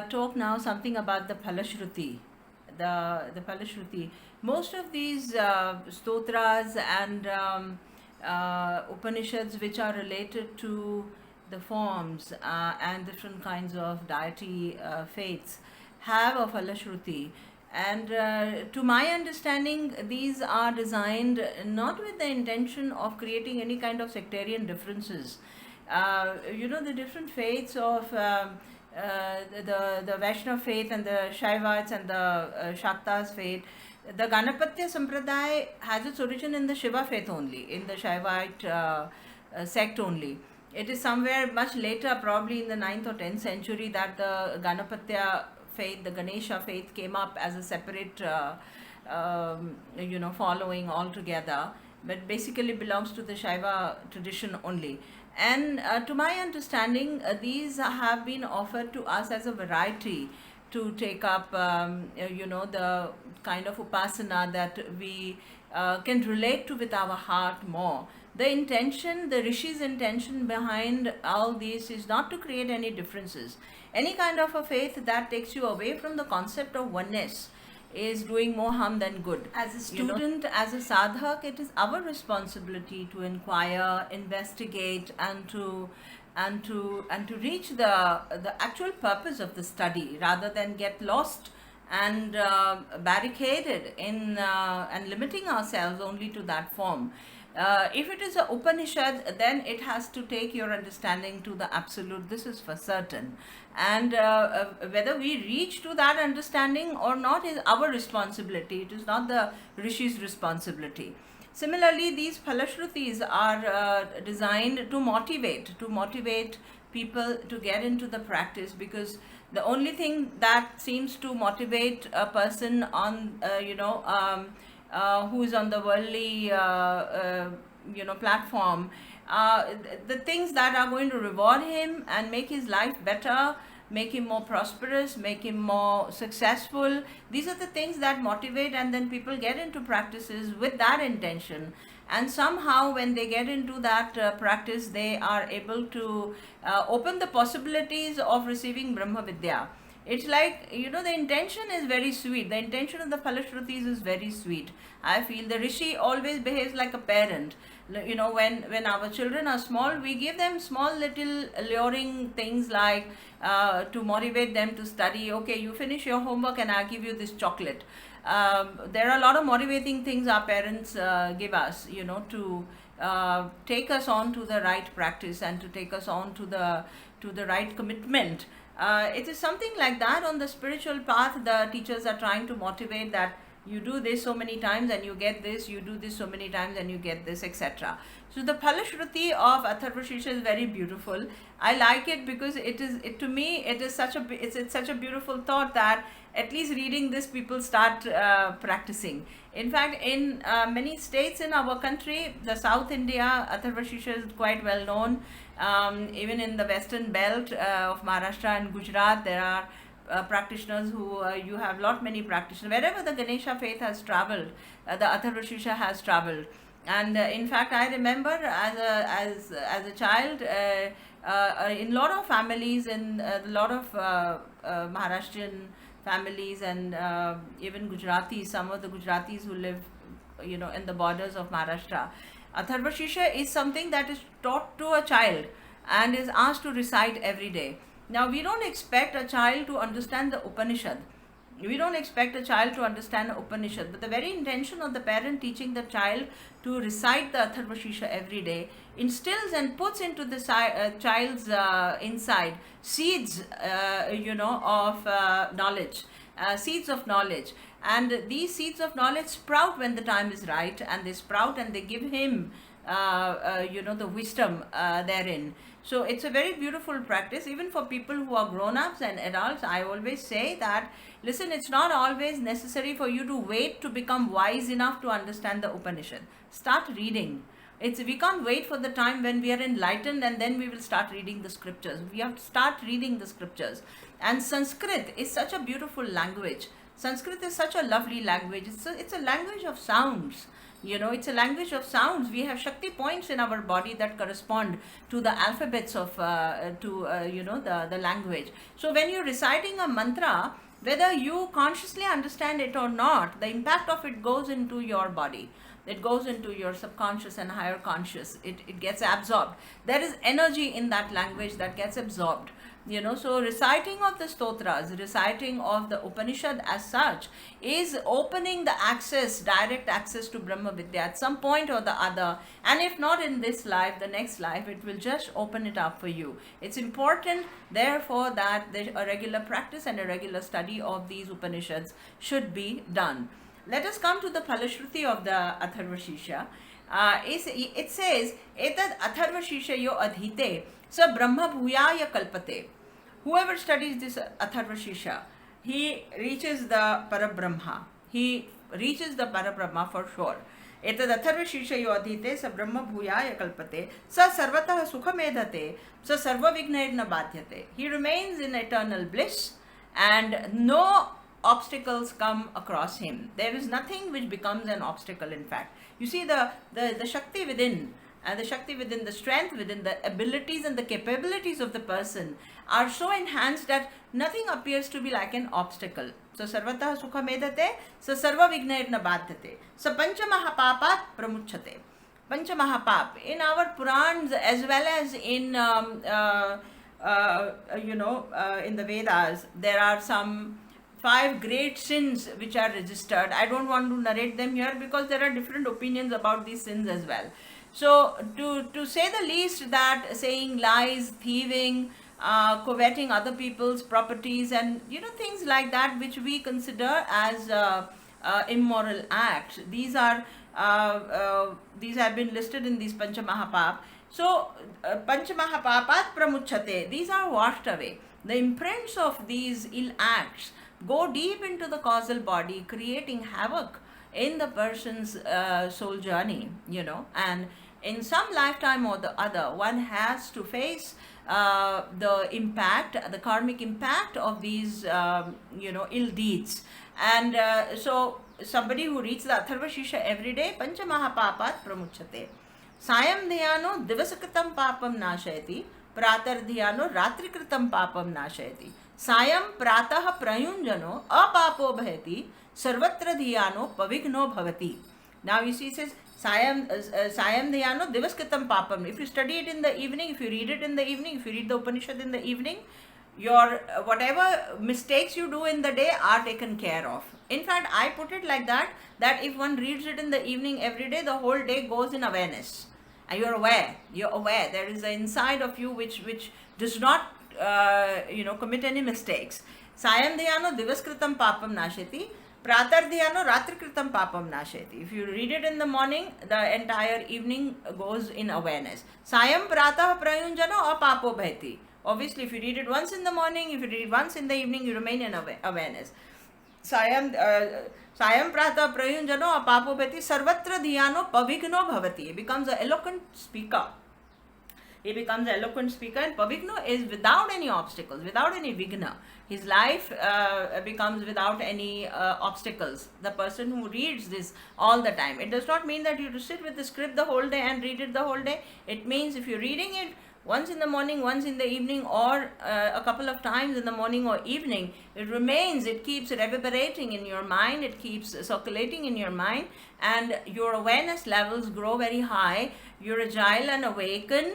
talk now something about the Phalashruti. The Phalashruti. Most of these stotras and Upanishads which are related to the forms and different kinds of deity faiths have a Phalashruti. And to my understanding, these are designed not with the intention of creating any kind of sectarian differences. The different faiths of the Vaishnava faith and the Shaivites and the Shaktas faith. The Ganapatya Sampradaya has its origin in the Shiva faith only, in the Shaivite sect only. It is somewhere much later, probably in the 9th or 10th century, that the Ganapatya faith, the Ganesha faith, came up as a separate, following altogether, but basically belongs to the Shaiva tradition only. And to my understanding, these have been offered to us as a variety to take up, the kind of upasana that we can relate to with our heart more. The intention, the Rishi's intention behind all this is not to create any differences. Any kind of a faith that takes you away from the concept of oneness is doing more harm than good. As a student, as a sadhak, it is our responsibility to inquire, investigate, and to reach the actual purpose of the study, rather than get lost and barricaded in and limiting ourselves only to that form. If it is a Upanishad, then it has to take your understanding to the absolute. This is for certain. And whether we reach to that understanding or not is our responsibility. It is not the Rishi's responsibility. Similarly, these Phalashrutis are designed to motivate people to get into the practice, because the only thing that seems to motivate a person on, who is on the worldly, platform, the things that are going to reward him and make his life better, make him more prosperous, make him more successful. These are the things that motivate, and then people get into practices with that intention. And somehow when they get into that practice, they are able to open the possibilities of receiving Brahma Vidya. It's like, the intention is very sweet. The intention of the Phalashrutis is very sweet. I feel the Rishi always behaves like a parent. When our children are small, we give them small little alluring things like to motivate them to study. Okay, you finish your homework and I'll give you this chocolate. There are a lot of motivating things our parents give us, to take us on to the right practice and to take us on to the right commitment. It is something like that on the spiritual path. The teachers are trying to motivate that you do this so many times and you get this, you do this so many times and you get this, etc. So the Phalashruti of Atharvashirsha is very beautiful. I like it because to me it is such a beautiful thought that at least reading this people start practicing. In fact, in many states in our country, the South India, Atharvashirsha is quite well known. Even in the western belt of Maharashtra and Gujarat, there are practitioners who you have many practitioners. Wherever the Ganesha faith has traveled, the Atharvashirsha has traveled. And in fact, I remember as a child, in lot of families, in a lot of Maharashtrian families, and even Gujaratis, some of the Gujaratis who live, in the borders of Maharashtra, Atharvashirsha is something that is taught to a child and is asked to recite every day. Now, we don't expect a child to understand the Upanishad. We don't expect a child to understand the Upanishad, but the very intention of the parent teaching the child to recite the Atharvashirsha every day instills and puts into the child's inside seeds, of knowledge, seeds of knowledge. And these seeds of knowledge sprout when the time is right, and they sprout and they give him, the wisdom therein. So it's a very beautiful practice, even for people who are grown-ups and adults. I always say that, listen, it's not always necessary for you to wait to become wise enough to understand the Upanishad. Start reading. We can't wait for the time when we are enlightened and then we will start reading the scriptures. We have to start reading the scriptures. And Sanskrit is such a beautiful language. Sanskrit is such a lovely language. It's a language of sounds. It's a language of sounds. We have Shakti points in our body that correspond to the alphabets of, the language. So when you're reciting a mantra, whether you consciously understand it or not, the impact of it goes into your body. It goes into your subconscious and higher conscious. It gets absorbed. There is energy in that language that gets absorbed. So reciting of the stotras, reciting of the Upanishad as such, is opening the access, direct access to Brahma Vidya at some point or the other. And if not in this life, the next life, it will just open it up for you. It's important, therefore, that a regular practice and a regular study of these Upanishads should be done. Let us come to the Phalashruti of the Atharva Shisha. It says, Etad Atharva Shisha yo adhite, sa Brahma bhuyaya kalpate. Whoever studies this Atharva Shisha, he reaches the Parabrahma. He reaches the Parabrahma for sure. Etad Atharva Shisha yo adhite, sa Brahma bhuyaya kalpate, sa sarvatah sukhamedhate, sa sarva vignairna badhyate. He remains in eternal bliss, and no obstacles come across him. There is nothing which becomes an obstacle, in fact. You see, the Shakti within, and the Shakti within, the strength within, the abilities and the capabilities of the person are so enhanced that nothing appears to be like an obstacle. So, sarvatah sukha medate, so sarva vignairna badhate, so pancha mahapapat pramuchate. Pancha mahapap, in our Purans as well as in, in the Vedas, there are some 5 great sins which are registered. I don't want to narrate them here because there are different opinions about these sins as well. So to say the least, that saying lies, thieving, coveting other people's properties, and things like that which we consider as immoral acts, these have been listed in these Pancha Mahapap. So Pancha Mahapapat pramuchate, these are washed away. The imprints of these ill acts go deep into the causal body, creating havoc in the person's soul journey, and in some lifetime or the other, one has to face the impact, the karmic impact of these, ill deeds. And so somebody who reads the Atharva Shisha every day, Pancha Mahapapat pramuchate. Sayam dhyano divasakritam papam nashayati, pratar dhyano ratrikritam papam nashayati. Sayam pratah prayunjano apapo bhayati, sarvatra dhyano pavigno bhavati. Now you see, it says Sayam dhyano divaskritam papam. If you study it in the evening, if you read it in the evening, if you read the Upanishad in the evening, your whatever mistakes you do in the day are taken care of. In fact, I put it like that if one reads it in the evening every day, the whole day goes in awareness. And you're aware. There is an inside of you which does not commit any mistakes. Sayam dhyano divaskritam papam nasheti, pratar dhyano ratrikritam papam nasheti. If you read it in the morning, the entire evening goes in awareness. Sayam pratah prayunjano apapo bhaiti. Obviously, if you read it once in the morning, if you read it once in the evening, you remain in awareness. Sayam prata prayunjano apapo bhati, sarvatra dhyano pavigno bhavati. He becomes an eloquent speaker. And pavigno is without any obstacles, without any vigna. His life becomes without any obstacles. The person who reads this all the time. It does not mean that you have to sit with the script the whole day and read it the whole day. It means if you're reading it once in the morning, once in the evening, or a couple of times in the morning or evening, it remains, it keeps reverberating in your mind, it keeps circulating in your mind, and your awareness levels grow very high. You're agile and awakened,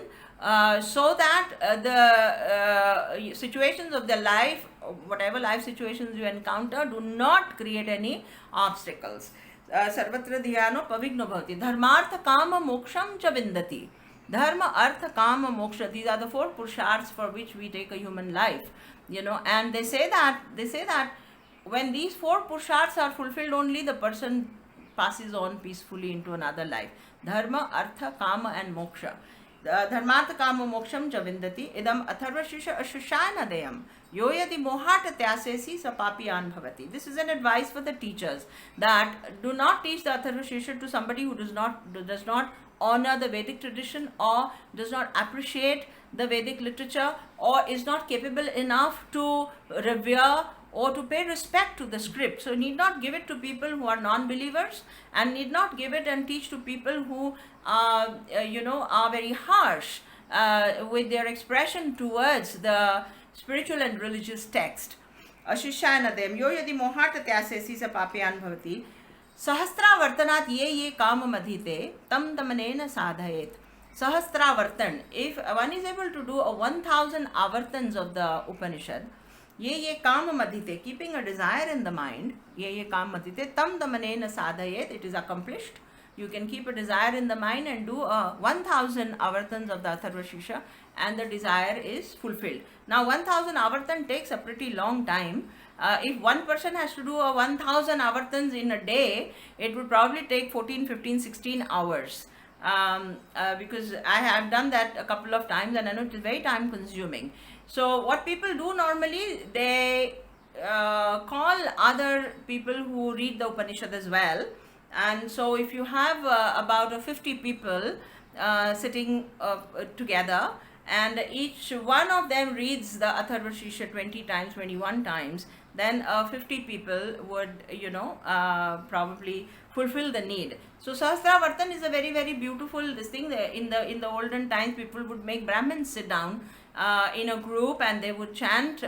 so that the situations of the life, whatever life situations you encounter, do not create any obstacles. Sarvatra dhyano pavigno bhavati. Dharmartha kama moksham cha vindati. Dharma, Artha, Kama, Moksha, these are the 4 purusharths for which we take a human life, and they say that when these 4 purusharths are fulfilled, only the person passes on peacefully into another life. Dharma, Artha, Kama and Moksha. Dharmartha Kama Moksham Javindati idam Atharva Shisha Ashushana Deyam Yoyati Mohata Tyasesi Sapapiyan Bhavati. This is an advice for the teachers, that do not teach the Atharva Shisha to somebody who does not honor the Vedic tradition, or does not appreciate the Vedic literature, or is not capable enough to revere or to pay respect to the script. So need not give it to people who are non-believers, and need not give it and teach to people who are very harsh with their expression towards the spiritual and religious text. अशिष्यानदेम यो यदि मोहाट त्यासेसी स पापयान भवति सहस्रावर्तनात् ये काममधीते तं तमनेन साधयेत्. Sahasravartan, if one is able to do a 1000 avartans of the Upanishad, ye kama madhite, keeping a desire in the mind, ye kama madhite, tam damanena sadhayet, it is accomplished. You can keep a desire in the mind and do a 1000 avartans of the Atharva Shisha, and the desire is fulfilled. Now 1000 avartan takes a pretty long time. If one person has to do a 1000 avartans in a day, it would probably take 14, 15, 16 hours. Because I have done that a couple of times and I know it is very time consuming. So what people do normally, they call other people who read the Upanishad as well. And so if you have about 50 people sitting together, and each one of them reads the Atharva Shisha 20 times, 21 times, then 50 people would, probably fulfill the need. So Sahasravartan is a very, very beautiful this thing. In the olden times, people would make Brahmins sit down in a group, and they would chant.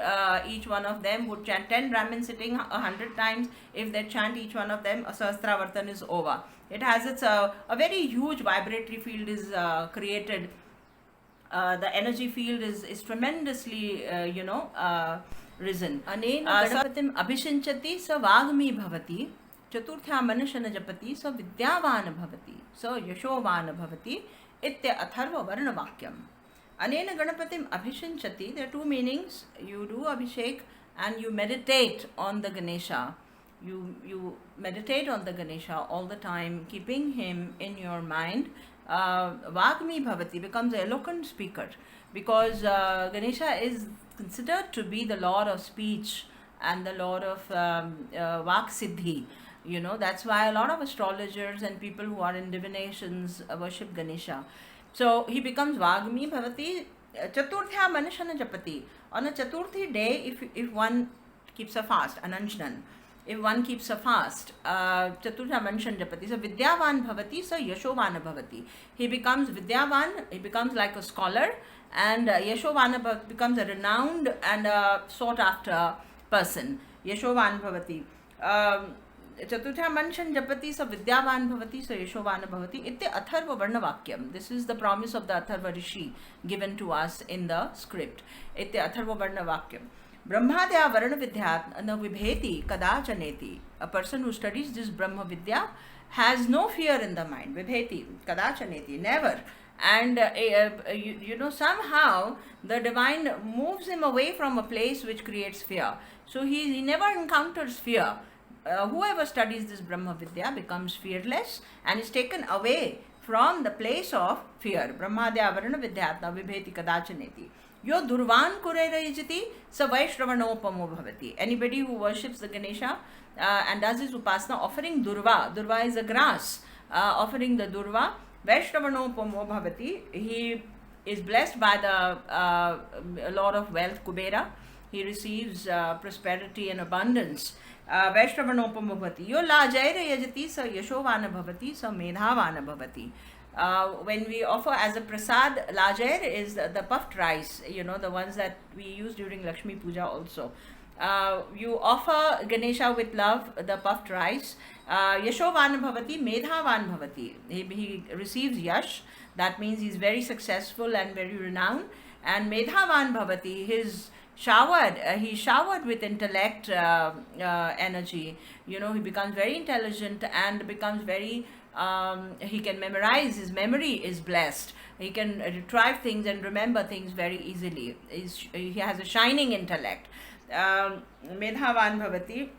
Each one of them would chant 10 Brahmins sitting 100 times. If they chant each one of them, Sahasravartan is over. It has its a very huge vibratory field is created. The energy field is tremendously risen. Anen ganapatim abhishinchati sa vagmi bhavati. चतुर्थ्या मनशन जपति स विद्यावान भवति स यशोवान भवति इत्य अथर्व वर्ण वाक्यम. अनेन गणपतिम अभिषिंचति. There are two meanings. You do abhishek and you meditate on the Ganesha. You meditate on the Ganesha all the time, keeping him in your mind. Vagmi bhavati becomes an eloquent speaker, because Ganesha is considered to be the lord of speech and the lord of Vak Siddhi. That's why a lot of astrologers and people who are in divinations worship Ganesha. So he becomes Vagmi Bhavati. Chaturthya Manashana Japati. On a Chaturthi day, if one keeps a fast, Ananjanan, if one keeps a fast, Chaturthya Manashan Japati. So Vidyavan Bhavati, so Yashovana Bhavati. He becomes Vidyavan, he becomes like a scholar, and Yashovana becomes a renowned and sought after person. Yashovan Bhavati. Chaturthya Manshan Japati sa Vidyavan Bhavati sa Yashovana Bhavati itte Atharva Varna Vakyam. This is the promise of the Atharva Rishi given to us in the script. Itte Atharva Varna Vakyam. Brahmadya Varna Vidyat na vibheti kadachaneti. A person who studies this Brahma Vidya has no fear in the mind. Vibheti kadachaneti, never. And somehow the divine moves him away from a place which creates fear. So he never encounters fear. Whoever studies this Brahma Vidya becomes fearless and is taken away from the place of fear. Brahmadya Varana Vidyatna Vibheti Kadachaneti. Yo Durvan Kurerayajati Sa Vaishravanopamo Bhavati. Anybody who worships the Ganesha and does his upasana offering Durva. Durva is a grass. Offering the Durva. Vaishravanopamo Bhavati. He is blessed by the Lord of Wealth, Kubera. He receives prosperity and abundance. Vaishravanopamo Bhavati. Yo Lajaira Yajati Sa Yashovana Bhavati Sa Medhavana Bhavati. When we offer as a prasad, lajair is the puffed rice, the ones that we use during Lakshmi Puja also. You offer Ganesha with love, the puffed rice. Yashovan Bhavati, Medhavan Bhavati. He receives yash, that means he's very successful and very renowned. And Medhavan Bhavati, he showered with intellect energy. He becomes very intelligent and becomes very he can memorize. His memory is blessed. He can retrieve things and remember things very easily. He has a shining intellect. Medhavan Bhavati.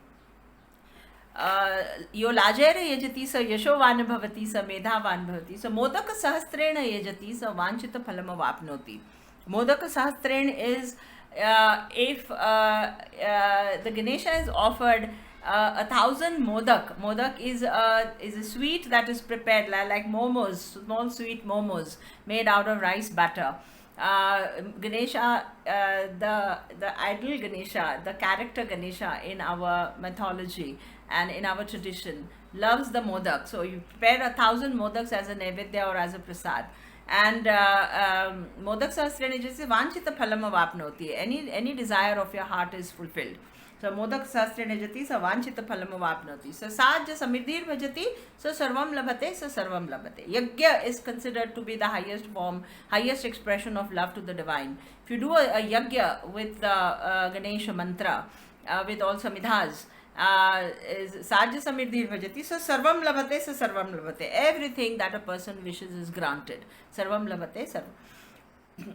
Yo lajere yajati sa yashovan bhavati sa medhavan bhavati. So modaka sahastrena yajati sa vanchita phalama vapnoti. Modaka sahastrena is if the Ganesha is offered 1,000 modak. Modak is a sweet that is prepared like momos, small sweet momos made out of rice batter. Ganesha, the idol Ganesha, the character Ganesha in our mythology and in our tradition loves the modak. So you prepare 1,000 modaks as a naivedya or as a prasad. And modak sahasrani jaise vanchita phalam avapnoti. Any desire of your heart is fulfilled. So modak sahasrani jati sa vanchita phalam avapnoti. So sajja samirdhir bhajati, so sarvam labhate, so sarvam labhate. Yajna is considered to be the highest form, highest expression of love to the divine. If you do a yajna with the Ganesha mantra, with all samidhas, Sajya Samirdhi Bhajati, so Sarvam Labhate, so Sarvam Labhate. Everything that a person wishes is granted. Sarvam Labhate, Sarvam.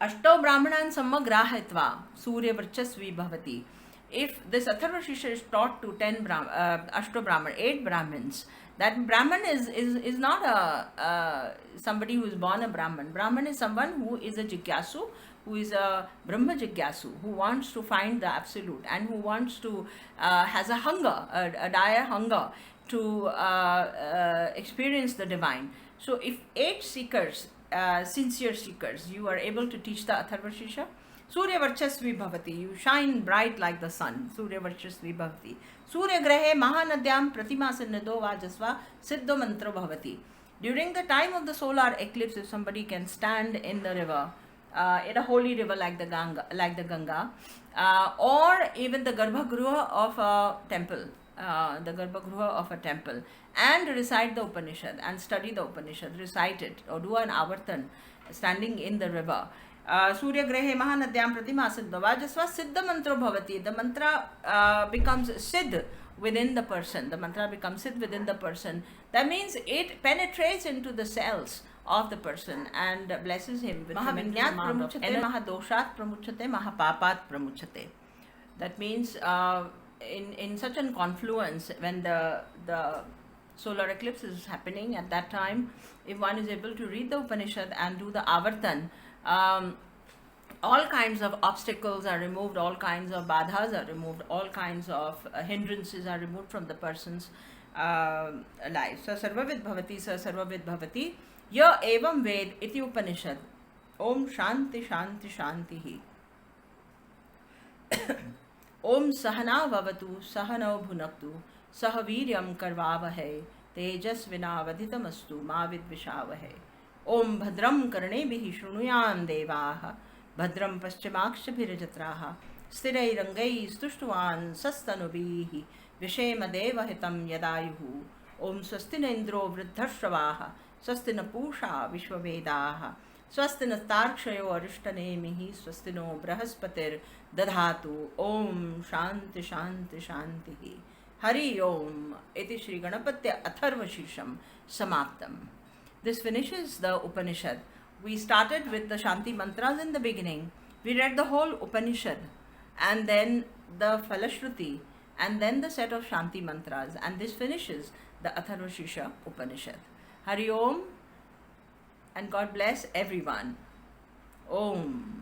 Ashto Brahmanan Sammagrahitva, Surya Varchasvi Bhavati. If this Atharva Shisha is taught to 10 Ashto Brahman, 8 Brahmins, that Brahman is not somebody who is born a Brahman. Brahman is someone who is a Jigyasu, who is a Brahma Jigyasu, who wants to find the absolute and who wants to, has a hunger, a dire hunger to experience the divine. So if 8 seekers, sincere seekers, you are able to teach the Atharva Shisha, Surya Varchasvi Bhavati, you shine bright like the sun, Surya Varchasvi Bhavati. Surya Grahe Mahanadyam Pratimasannado Vajasva Siddha Mantra Bhavati. During the time of the solar eclipse, if somebody can stand in the river, in a holy river like the Ganga, or even the Garbhagruha of a temple, and recite the Upanishad and study the Upanishad, recite it or do an avartan standing in the river. Surya Grahe Mahanadyam Pratima Siddha Vajasva Siddha Mantra Bhavati. The mantra becomes Siddh within the person. The mantra becomes Siddh within the person. That means it penetrates into the cells of the person and blesses him with Mahavinyat Pramuchate, Mahadoshat Pramuchate, Mahapapat Pramuchate. That means in such a confluence, when the solar eclipse is happening at that time, if one is able to read the Upanishad and do the avartan, all kinds of obstacles are removed, all kinds of badhas are removed, all kinds of hindrances are removed from the person's life. So Sarvavid Bhavati, Sarvavid Bhavati, Ya Evam Ved Iti Upanishad. Om Shanti Shanti Shanti Om Sahana Vavatu Sahanau Bhunaktu Sahaviryam Karvavahe Tejasvina Vadhitamastu Mavid Vishavahe. Om Bhadram Karnebihi Shrunuyam Devaha Bhadram Paschamakshabhirajatraha Sthirairangai Stushtuan Sastanubihi Vishema Devahitam Yadayuhu. Om Swastina Indro Vridhashavaha Swastina Pusha Vishwavedaha Swastina Tarkshayo Arishtanemihi Swastino Brahaspatir Dadhatu. Om Shanti Shanti Shanti. Hari Om. Iti Shri Ganapatya Atharva Shisham Samaptam. This finishes the Upanishad. We started with the Shanti mantras in the beginning. We read the whole Upanishad and then the Falashruti and then the set of Shanti mantras, and this finishes the Atharva Shisha Upanishad. Hari Om, and God bless everyone. Om.